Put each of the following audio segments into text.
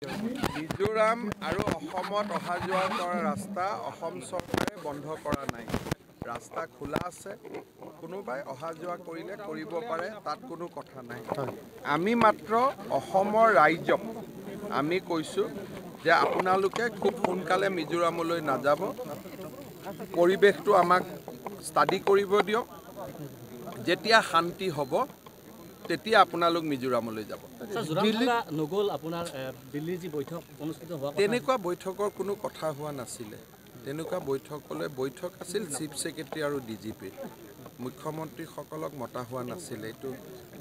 মিজোৰাম আৰু অসমত অহা যোৱা কৰা ৰাস্তা অসম চৰকাৰে বন্ধ কৰা নাই। ৰাস্তা খোলা আছে, কোনোবাই অহা যোৱা কৰিলে কৰিব পাৰে, তাত কোনো কথা নাই। আমি মাত্ৰ অসমৰ ৰাইজক আমি কৈছোঁ যে আপোনালোকে খুব সোনকালে মিজোৰামলৈ নাযাব, পৰিৱেশটো আমাক ষ্টাডি কৰিব দিয়ক, যেতিয়া শান্তি হ'ব তেতিয়া আপোনালোক মিজোৰামলৈ যাব। তেনেকুৱা বৈঠকৰ কোনো কথা হোৱা নাছিলে। তেনেকুৱা বৈঠক আছিল চিফ ছেক্ৰেটাৰী আৰু ডিজিপি। মুখ্যমন্ত্ৰীসকলক মতা হোৱা নাছিলে। এইটো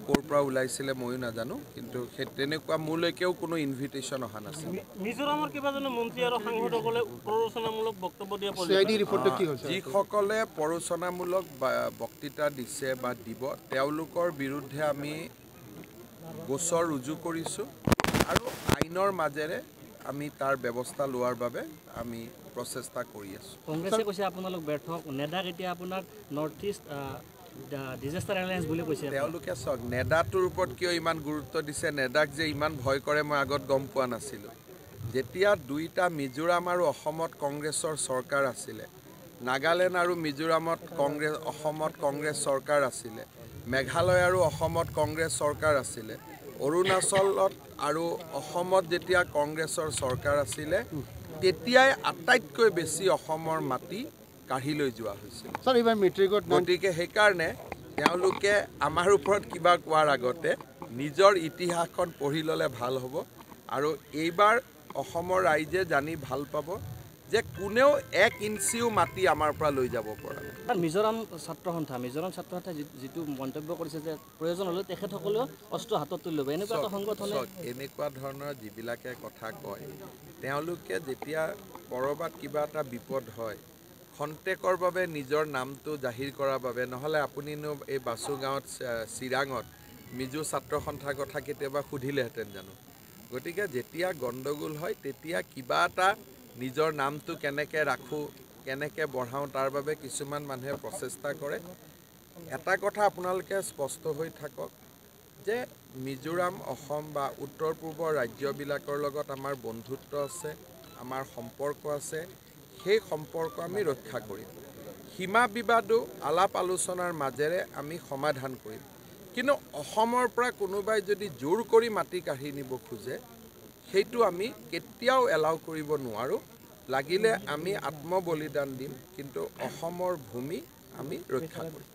ক'ৰ পৰা ওলাইছিলে ময়ো নাজানো, কিন্তু সেই তেনেকুৱা মোলৈকেও কোনো ইনভিটেশ্যন অহা নাছিল। মিজোৰামৰ কেইবাজনো মন্ত্ৰী আৰু সাংসদসকলে প্ৰৰোচনামূলক বক্তব্য দিয়া যিসকলে প্ৰৰোচনামূলক বক্তৃতা দিছে বা দিব, তেওঁলোকৰ বিৰুদ্ধে আমি গোচৰ ৰুজু কৰিছোঁ আৰু আইনৰ মাজেৰে আমি তাৰ ব্যৱস্থা লোৱাৰ বাবে আমি প্ৰচেষ্টা কৰি আছোঁ। কংগ্ৰেছে কৈছে আপোনালোক ব্যৰ্থ, নেডাক এতিয়া আপোনাৰ নৰ্থ ইষ্ট ডিজাষ্টাৰ এলায়েন্স বুলি কৈছে। তেওঁলোকে চাওক, নেডাটোৰ ওপৰত কিয় ইমান গুৰুত্ব দিছে, নেডাক যে ইমান ভয় কৰে মই আগত গম পোৱা নাছিলোঁ। যেতিয়া দুইটা মিজোৰাম আৰু অসমত কংগ্ৰেছৰ চৰকাৰ আছিলে, নাগালেণ্ড আৰু মিজোৰামত অসমত কংগ্ৰেছ চৰকাৰ আছিলে, মেঘালয় আৰু অসমত কংগ্ৰেছ চৰকাৰ আছিলে, অৰুণাচলত আৰু অসমত যেতিয়া কংগ্ৰেছৰ চৰকাৰ আছিলে, তেতিয়াই আটাইতকৈ বেছি অসমৰ মাটি কাঢ়ি লৈ যোৱা হৈছিল। গতিকে সেইকাৰণে তেওঁলোকে আমাৰ ওপৰত কিবা কোৱাৰ আগতে নিজৰ ইতিহাসখন পঢ়ি ল'লে ভাল হ'ব, আৰু এইবাৰ অসমৰ ৰাইজে জানি ভাল পাব যে কোনেও 1 ইঞ্চিও মাটি আমাৰ পৰা লৈ যাব পৰা নাই। মিজোৰাম ছাত্ৰ সন্থাই যিটো মন্তব্য কৰিছে যে প্ৰয়োজন হ'লে তেখেতসকলেও অস্ত্ৰ হাতত তুলি ল'ব, এনেকুৱা এটা সংগঠনে এনেকুৱা ধৰণৰ যিবিলাকে কথা কয়, তেওঁলোকে যেতিয়া ক'ৰবাত কিবা এটা বিপদ হয়, খন্তেকৰ বাবে নিজৰ নামটো জাহিৰ কৰাৰ বাবে, নহ'লে আপুনিনো এই বাচুগাঁৱত চিৰাঙত মিজো ছাত্ৰ সন্থাৰ কথা কেতিয়াবা সুধিলেহেঁতেন জানো? গতিকে যেতিয়া গণ্ডগোল হয়, তেতিয়া কিবা এটা নিজৰ নামটো কেনেকৈ ৰাখোঁ, কেনেকৈ বঢ়াওঁ, তাৰ বাবে কিছুমান মানুহে প্ৰচেষ্টা কৰে। এটা কথা আপোনালোকে স্পষ্ট হৈ থাকক যে মিজোৰাম, অসম বা উত্তৰ পূৰ্বৰ ৰাজ্যবিলাকৰ লগত আমাৰ বন্ধুত্ব আছে, আমাৰ সম্পৰ্ক আছে। সেই সম্পৰ্ক আমি ৰক্ষা কৰিম। সীমা বিবাদো আলাপ আলোচনাৰ মাজেৰে আমি সমাধান কৰিম। কিন্তু অসমৰ পৰা কোনোবাই যদি জোৰ কৰি মাটি কাঢ়ি নিব খোজে, সেইটো আমি কেতিয়াও এলাউ কৰিব নোৱাৰোঁ। লাগিলে আমি আত্মবলিদান দিম, কিন্তু অসমৰ ভূমি আমি ৰক্ষা কৰিম।